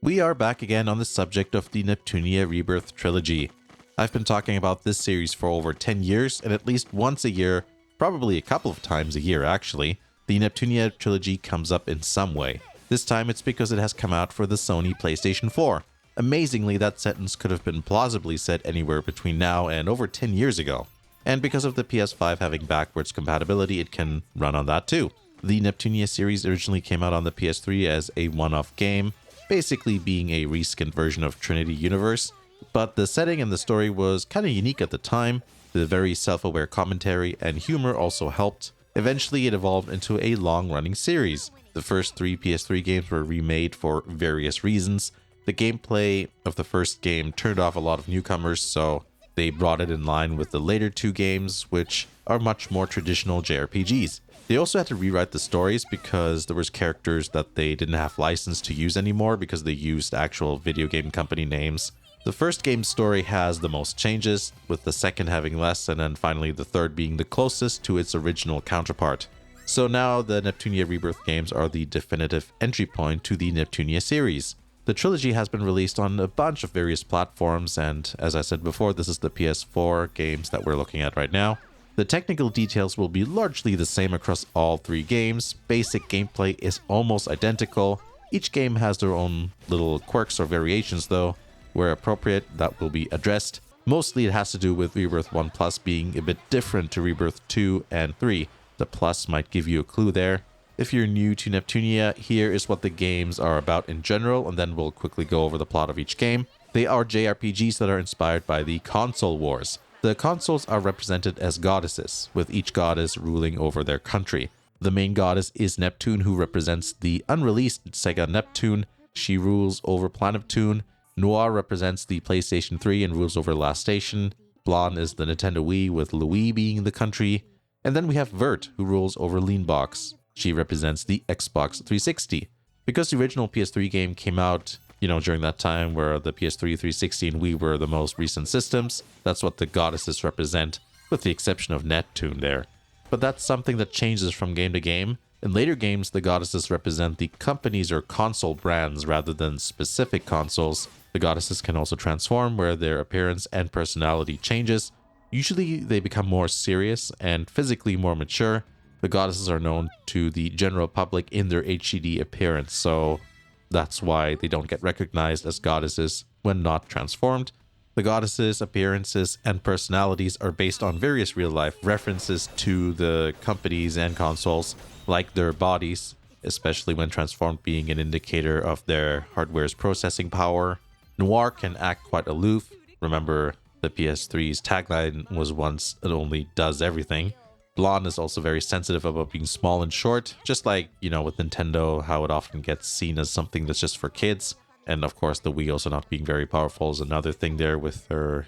We are back again on the subject of the Neptunia Rebirth trilogy. I've been talking about this series for over 10 years, and at least once a year, probably a couple of times a year actually, the Neptunia trilogy comes up in some way. This time it's because it has come out for the Sony PlayStation 4. Amazingly, that sentence could have been plausibly said anywhere between now and over 10 years ago. And because of the PS5 having backwards compatibility, it can run on that too. The Neptunia series originally came out on the PS3 as a one-off game, basically being a reskinned version of Trinity Universe, but the setting and the story was kind of unique at the time. The very self-aware commentary and humor also helped. Eventually, it evolved into a long-running series. The first 3 PS3 games were remade for various reasons. The gameplay of the first game turned off a lot of newcomers, so they brought it in line with the later 2 games, which are much more traditional JRPGs. They also had to rewrite the stories because there was characters that they didn't have license to use anymore because they used actual video game company names. The first game's story has the most changes, with the second having less, and then finally the third being the closest to its original counterpart. So now the Neptunia Rebirth games are the definitive entry point to the Neptunia series. The trilogy has been released on a bunch of various platforms, and as I said before, this is the PS4 games that we're looking at right now. The technical details will be largely the same across all 3 games. Basic gameplay is almost identical. Each game has their own little quirks or variations though. Where appropriate, that will be addressed. Mostly it has to do with Rebirth 1 Plus being a bit different to Rebirth 2 and 3. The plus might give you a clue there. If you're new to Neptunia, here is what the games are about in general, and then we'll quickly go over the plot of each game. They are JRPGs that are inspired by the console wars. The consoles are represented as goddesses, with each goddess ruling over their country. The main goddess is Neptune, who represents the unreleased Sega Neptune. She rules over Planeptune. Noir represents the PlayStation 3 and rules over Last Station. Blonde is the Nintendo Wii, with Louis being the country. And then we have Vert, who rules over Leanbox. She represents the Xbox 360. Because the original PS3 game came out, during that time where the PS3, 360, and Wii were the most recent systems, that's what the goddesses represent, with the exception of Neptune there. But that's something that changes from game to game. In later games, the goddesses represent the companies or console brands rather than specific consoles. The goddesses can also transform, where their appearance and personality changes. Usually they become more serious and physically more mature. The goddesses are known to the general public in their HDD appearance, so that's why they don't get recognized as goddesses when not transformed. The goddesses' appearances and personalities are based on various real-life references to the companies and consoles, like their bodies, especially when transformed being an indicator of their hardware's processing power. Noir can act quite aloof. Remember, the PS3's tagline was once, "It only does everything." Blonde is also very sensitive about being small and short, just like, with Nintendo, how it often gets seen as something that's just for kids. And of course, the Wii also not being very powerful is another thing there with her,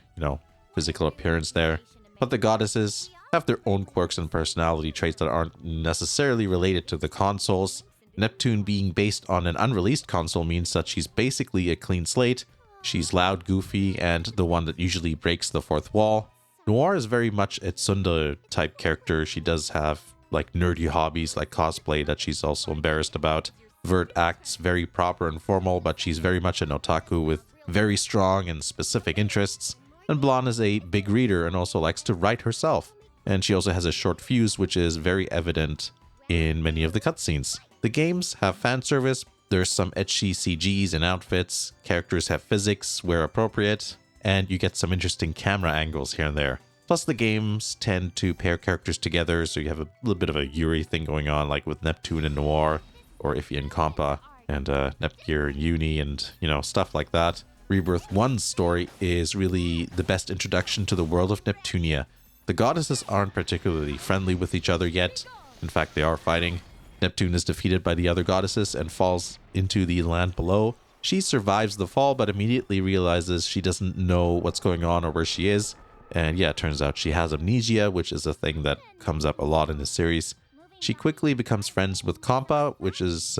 physical appearance there. But the goddesses have their own quirks and personality traits that aren't necessarily related to the consoles. Neptune being based on an unreleased console means that she's basically a clean slate. She's loud, goofy, and the one that usually breaks the fourth wall. Noir is very much a tsundere type character. She does have nerdy hobbies like cosplay that she's also embarrassed about. Vert acts very proper and formal, but she's very much an otaku with very strong and specific interests. And Blonde is a big reader and also likes to write herself. And she also has a short fuse, which is very evident in many of the cutscenes. The games have fan service. There's some ecchi CGs and outfits. Characters have physics where appropriate. And you get some interesting camera angles here and there. Plus the games tend to pair characters together, so you have a little bit of a Yuri thing going on, like with Neptune and Noir, or Iffy and Compa, and Nepgear and Uni, and, stuff like that. Rebirth 1's story is really the best introduction to the world of Neptunia. The goddesses aren't particularly friendly with each other yet. In fact, they are fighting. Neptune is defeated by the other goddesses and falls into the land below. She survives the fall, but immediately realizes she doesn't know what's going on or where she is. And yeah, it turns out she has amnesia, which is a thing that comes up a lot in the series. She quickly becomes friends with Compa, which is,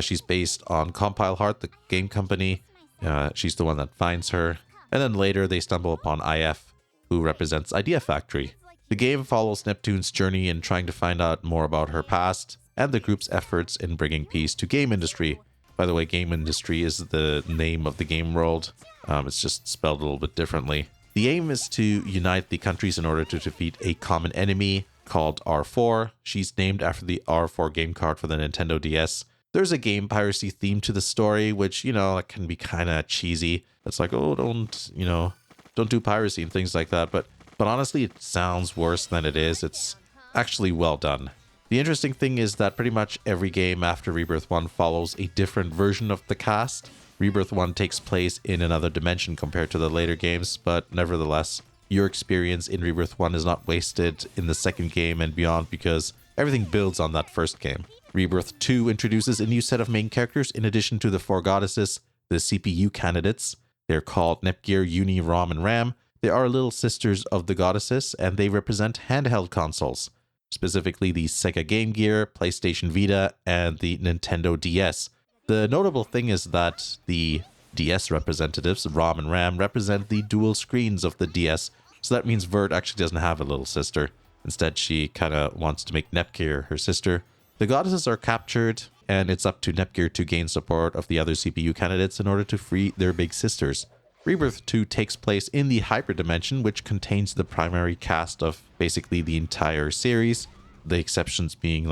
she's based on Compile Heart, the game company. She's the one that finds her. And then later they stumble upon IF, who represents Idea Factory. The game follows Neptune's journey in trying to find out more about her past and the group's efforts in bringing peace to game industry. By the way, game industry is the name of the game world. It's just spelled a little bit differently. The aim is to unite the countries in order to defeat a common enemy called R4. She's named after the R4 game card for the Nintendo DS. There's a game piracy theme to the story, which, can be kind of cheesy. It's like, oh, don't do piracy and things like that. But honestly, it sounds worse than it is. It's actually well done. The interesting thing is that pretty much every game after Rebirth 1 follows a different version of the cast. Rebirth 1 takes place in another dimension compared to the later games, but nevertheless, your experience in Rebirth 1 is not wasted in the second game and beyond because everything builds on that first game. Rebirth 2 introduces a new set of main characters in addition to the 4 goddesses, the CPU candidates. They're called Nepgear, Uni, Rom, and Ram. They are little sisters of the goddesses, and they represent handheld consoles, specifically the Sega Game Gear, PlayStation Vita, and the Nintendo DS. The notable thing is that the DS representatives, Rom and Ram, represent the dual screens of the DS, so that means Vert actually doesn't have a little sister. Instead, she kind of wants to make Nepgear her sister. The goddesses are captured, and it's up to Nepgear to gain support of the other CPU candidates in order to free their big sisters. Rebirth 2 takes place in the Hyperdimension, which contains the primary cast of basically the entire series. The exceptions being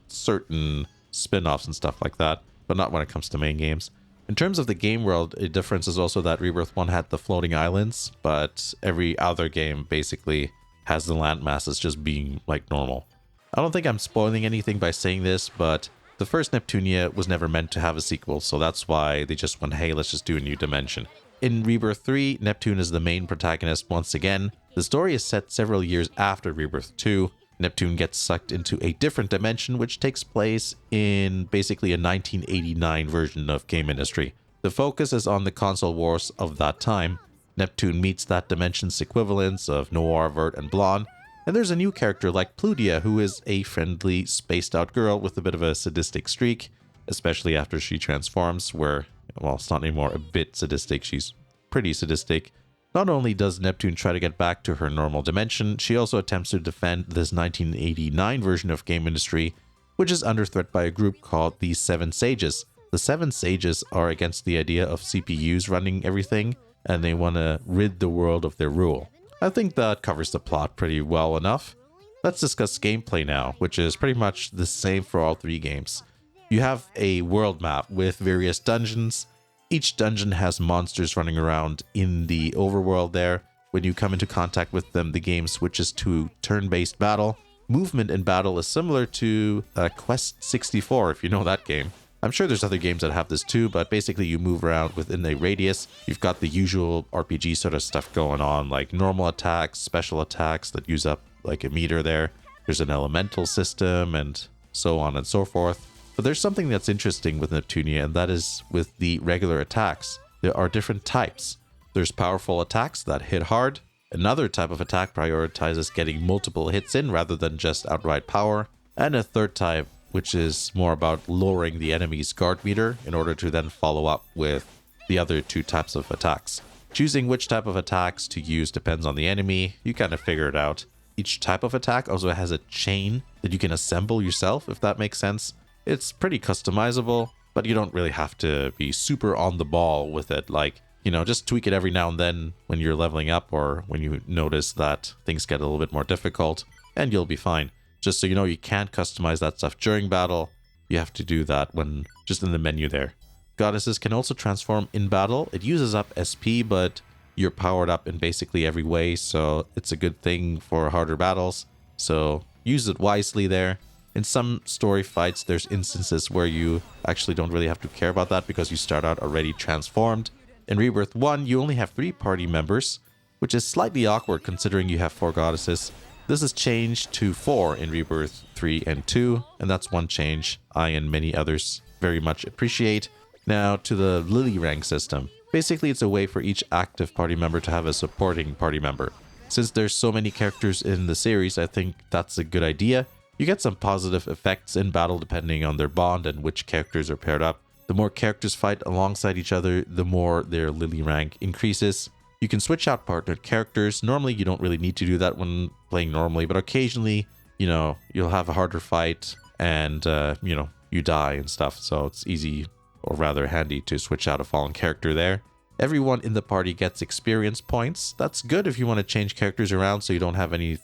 certain spin-offs and stuff like that, but not when it comes to main games. In terms of the game world, a difference is also that Rebirth 1 had the floating islands, but every other game basically has the land masses just being like normal. I don't think I'm spoiling anything by saying this, but the first Neptunia was never meant to have a sequel, so that's why they just went, hey, let's just do a new dimension. In Rebirth 3, Neptune is the main protagonist once again. The story is set several years after Rebirth 2. Neptune gets sucked into a different dimension, which takes place in basically a 1989 version of game industry. The focus is on the console wars of that time. Neptune meets that dimension's equivalents of Noir, Vert, and Blonde, and there's a new character like Pludia, who is a friendly, spaced-out girl with a bit of a sadistic streak, especially after she transforms, where, well, it's not anymore a bit sadistic, she's pretty sadistic. Not only does Neptune try to get back to her normal dimension, she also attempts to defend this 1989 version of game industry, which is under threat by a group called the Seven Sages. The Seven Sages are against the idea of CPUs running everything, and they want to rid the world of their rule. I think that covers the plot pretty well enough. Let's discuss gameplay now, which is pretty much the same for all 3 games. You have a world map with various dungeons. Each dungeon has monsters running around in the overworld there. When you come into contact with them, the game switches to turn-based battle. Movement in battle is similar to Quest 64, if you know that game. I'm sure there's other games that have this too, but basically you move around within a radius. You've got the usual RPG sort of stuff going on, like normal attacks, special attacks that use up like a meter there. There's an elemental system and so on and so forth. But there's something that's interesting with Neptunia, and that is with the regular attacks. There are different types. There's powerful attacks that hit hard. Another type of attack prioritizes getting multiple hits in rather than just outright power. And a third type, which is more about lowering the enemy's guard meter in order to then follow up with the other 2 types of attacks. Choosing which type of attacks to use depends on the enemy. You kind of figure it out. Each type of attack also has a chain that you can assemble yourself, if that makes sense. It's pretty customizable, but you don't really have to be super on the ball with it. Like, just tweak it every now and then when you're leveling up or when you notice that things get a little bit more difficult, and you'll be fine. Just so you know, you can't customize that stuff during battle. You have to do that when just in the menu there. Goddesses can also transform in battle. It uses up SP, but you're powered up in basically every way, so it's a good thing for harder battles. So use it wisely there. In some story fights, there's instances where you actually don't really have to care about that because you start out already transformed. In Rebirth 1, you only have 3 party members, which is slightly awkward considering you have 4 goddesses. This is changed to 4 in Rebirth 3 and 2, and that's one change I and many others very much appreciate. Now to the Lily rank system. Basically, it's a way for each active party member to have a supporting party member. Since there's so many characters in the series, I think that's a good idea. You get some positive effects in battle depending on their bond and which characters are paired up. The more characters fight alongside each other, the more their Lily rank increases. You can switch out partnered characters. Normally, you don't really need to do that when playing normally, but occasionally, you'll have a harder fight and, you die and stuff. So it's easy or rather handy to switch out a fallen character there. Everyone in the party gets experience points. That's good if you want to change characters around so you don't have any,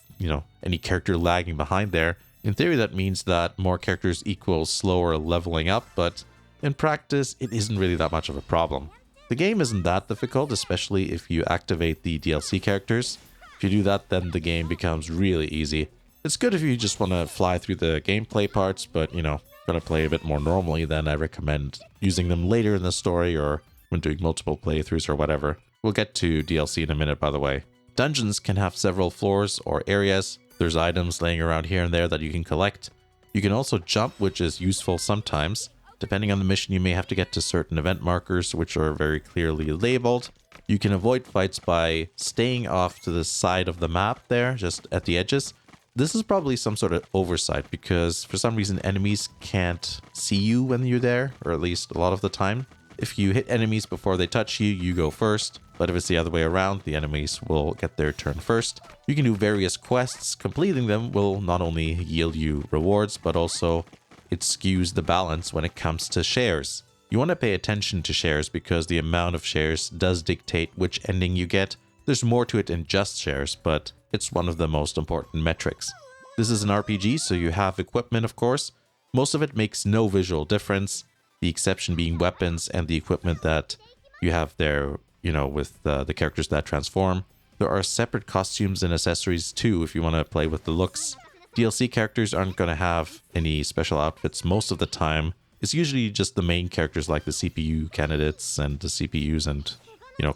any character lagging behind there. In theory, that means that more characters equals slower leveling up, but in practice, it isn't really that much of a problem. The game isn't that difficult, especially if you activate the DLC characters. If you do that, then the game becomes really easy. It's good if you just want to fly through the gameplay parts, but, gonna play a bit more normally, then I recommend using them later in the story or when doing multiple playthroughs or whatever. We'll get to DLC in a minute, by the way. Dungeons can have several floors or areas. There's items laying around here and there that you can collect. You can also jump, which is useful sometimes. Depending on the mission, you may have to get to certain event markers, which are very clearly labeled. You can avoid fights by staying off to the side of the map there, just at the edges. This is probably some sort of oversight because for some reason enemies can't see you when you're there, or at least a lot of the time. If you hit enemies before they touch you, you go first. But if it's the other way around, the enemies will get their turn first. You can do various quests. Completing them will not only yield you rewards, but also it skews the balance when it comes to shares. You want to pay attention to shares because the amount of shares does dictate which ending you get. There's more to it than just shares, but it's one of the most important metrics. This is an RPG, so you have equipment, of course. Most of it makes no visual difference, the exception being weapons and the equipment that you have there, with the characters that transform. There are separate costumes and accessories too if you want to play with the looks. DLC characters aren't going to have any special outfits most of the time. It's usually just the main characters like the CPU candidates and the CPUs and,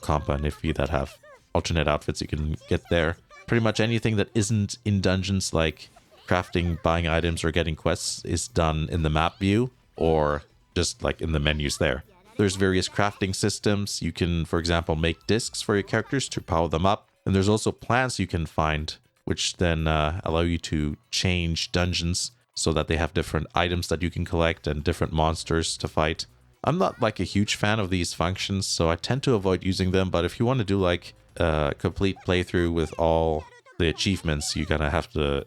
Compa and Iffy that have alternate outfits you can get there. Pretty much anything that isn't in dungeons like crafting, buying items, or getting quests is done in the map view or just like in the menus there. There's various crafting systems. You can, for example, make discs for your characters to power them up. And there's also plants you can find, which then allow you to change dungeons so that they have different items that you can collect and different monsters to fight. I'm not like a huge fan of these functions, so I tend to avoid using them. But if you want to do like a complete playthrough with all the achievements, you're gonna have to,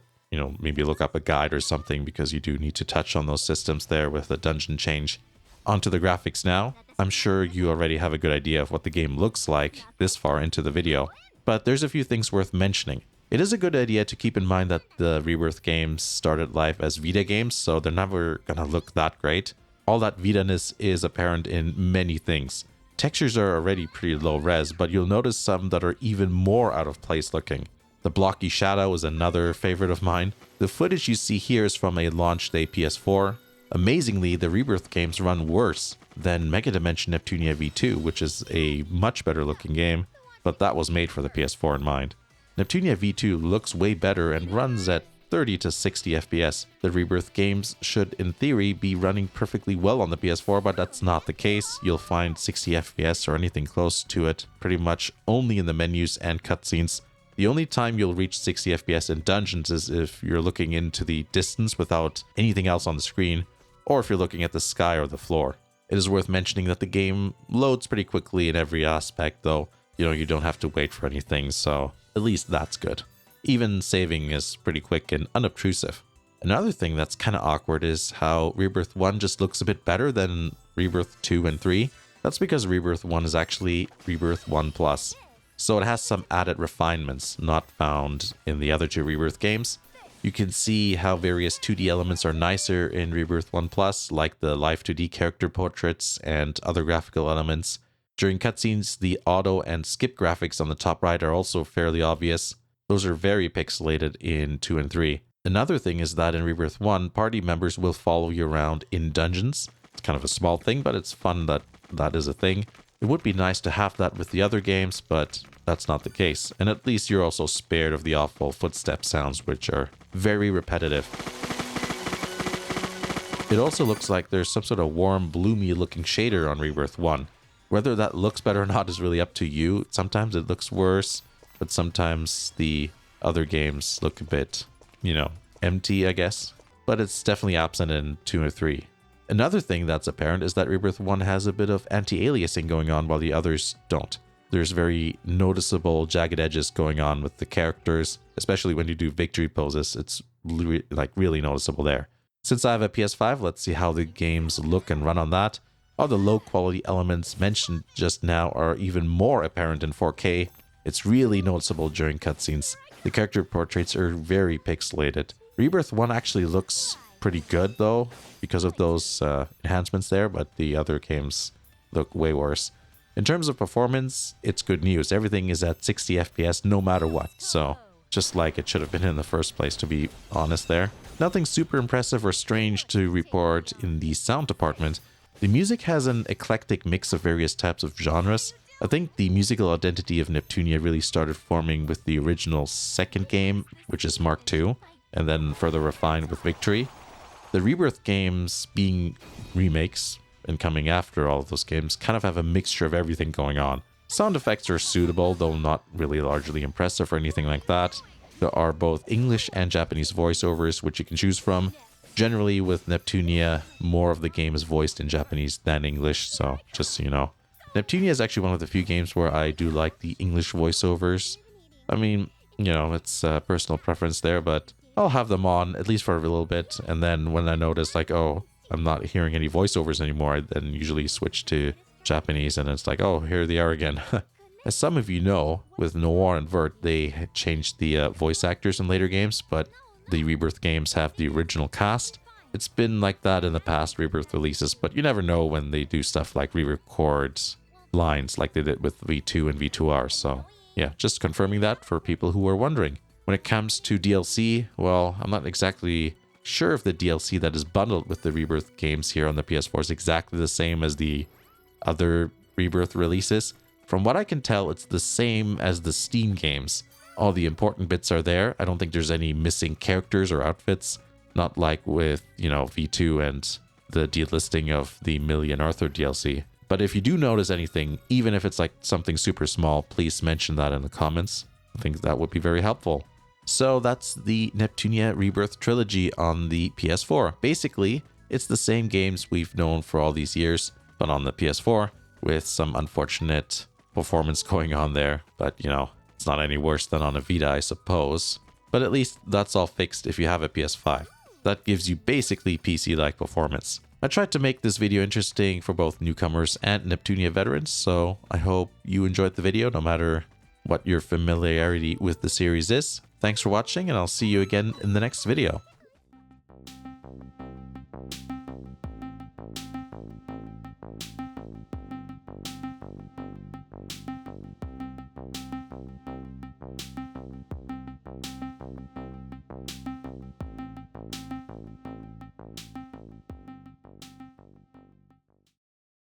maybe look up a guide or something because you do need to touch on those systems there with the dungeon change. Onto the graphics now. I'm sure you already have a good idea of what the game looks like this far into the video, but there's a few things worth mentioning. It is a good idea to keep in mind that the Rebirth games started life as Vita games, so they're never gonna look that great. All that Vita-ness is apparent in many things. Textures are already pretty low res, but you'll notice some that are even more out of place looking. The blocky shadow is another favorite of mine. The footage you see here is from a launch day PS4. Amazingly, the Rebirth games run worse than Megadimension Neptunia V2, which is a much better looking game, but that was made for the PS4 in mind. Neptunia V2 looks way better and runs at 30 to 60 FPS. The Rebirth games should, in theory, be running perfectly well on the PS4, but that's not the case. You'll find 60 FPS or anything close to it pretty much only in the menus and cutscenes. The only time you'll reach 60 FPS in dungeons is if you're looking into the distance without anything else on the screen, or if you're looking at the sky or the floor. It is worth mentioning that the game loads pretty quickly in every aspect, though, you don't have to wait for anything, so at least that's good. Even saving is pretty quick and unobtrusive. Another thing that's kind of awkward is how Rebirth 1 just looks a bit better than Rebirth 2 and 3. That's because Rebirth 1 is actually Rebirth 1 Plus. So it has some added refinements not found in the other two Rebirth games. You can see how various 2D elements are nicer in Rebirth 1 Plus, like the live 2D character portraits and other graphical elements. During cutscenes, the auto and skip graphics on the top right are also fairly obvious. Those are very pixelated in 2 and 3. Another thing is that in Rebirth 1, party members will follow you around in dungeons. It's kind of a small thing, but it's fun that that is a thing. It would be nice to have that with the other games, but that's not the case. And at least you're also spared of the awful footstep sounds, which are very repetitive. It also looks like there's some sort of warm, bloomy looking shader on Rebirth 1. Whether that looks better or not is really up to you. Sometimes it looks worse, but sometimes the other games look a bit, empty, I guess. But it's definitely absent in 2 or 3. Another thing that's apparent is that Rebirth 1 has a bit of anti-aliasing going on while the others don't. There's very noticeable jagged edges going on with the characters, especially when you do victory poses. It's really noticeable there. Since I have a PS5, let's see how the games look and run on that. All the low quality elements mentioned just now are even more apparent in 4K. It's really noticeable during cutscenes. The character portraits are very pixelated. Rebirth 1 actually looks pretty good though, because of those enhancements there, but the other games look way worse. In terms of performance, it's good news. Everything is at 60 FPS no matter what, so just like it should have been in the first place, to be honest there. Nothing super impressive or strange to report in the sound department. The music has an eclectic mix of various types of genres. I think the musical identity of Neptunia really started forming with the original second game, which is Mark II, and then further refined with Victory. The Rebirth games, being remakes and coming after all of those games, kind of have a mixture of everything going on. Sound effects are suitable, though not really largely impressive or anything like that. There are both English and Japanese voiceovers, which you can choose from. Generally, with Neptunia, more of the game is voiced in Japanese than English, so just so you know. Neptunia is actually one of the few games where I do like the English voiceovers. I mean, you know, it's personal preference there, but I'll have them on, at least for a little bit, and then when I notice, like, oh, I'm not hearing any voiceovers anymore, I then usually switch to Japanese, and it's like, oh, here they are again. As some of you know, with Noir and Vert, they had changed the voice actors in later games, but the Rebirth games have the original cast. It's been like that in the past Rebirth releases, but you never know when they do stuff like re-record lines like they did with V2 and V2R, so yeah, just confirming that for people who were wondering. When it comes to DLC, well, I'm not exactly sure if the DLC that is bundled with the Rebirth games here on the PS4 is exactly the same as the other Rebirth releases. From what I can tell, it's the same as the Steam games. All the important bits are there. I don't think there's any missing characters or outfits, not like with, you know, V2 and the delisting of the Million Arthur DLC. But if you do notice anything, even if it's like something super small, please mention that in the comments. I think that would be very helpful. So that's the Neptunia Rebirth trilogy on the PS4. Basically, it's the same games we've known for all these years, but on the PS4, with some unfortunate performance going on there. But, you know, it's not any worse than on a Vita, I suppose. But at least that's all fixed if you have a PS5. That gives you basically PC-like performance. I tried to make this video interesting for both newcomers and Neptunia veterans, so I hope you enjoyed the video no matter what your familiarity with the series is. Thanks for watching, and I'll see you again in the next video.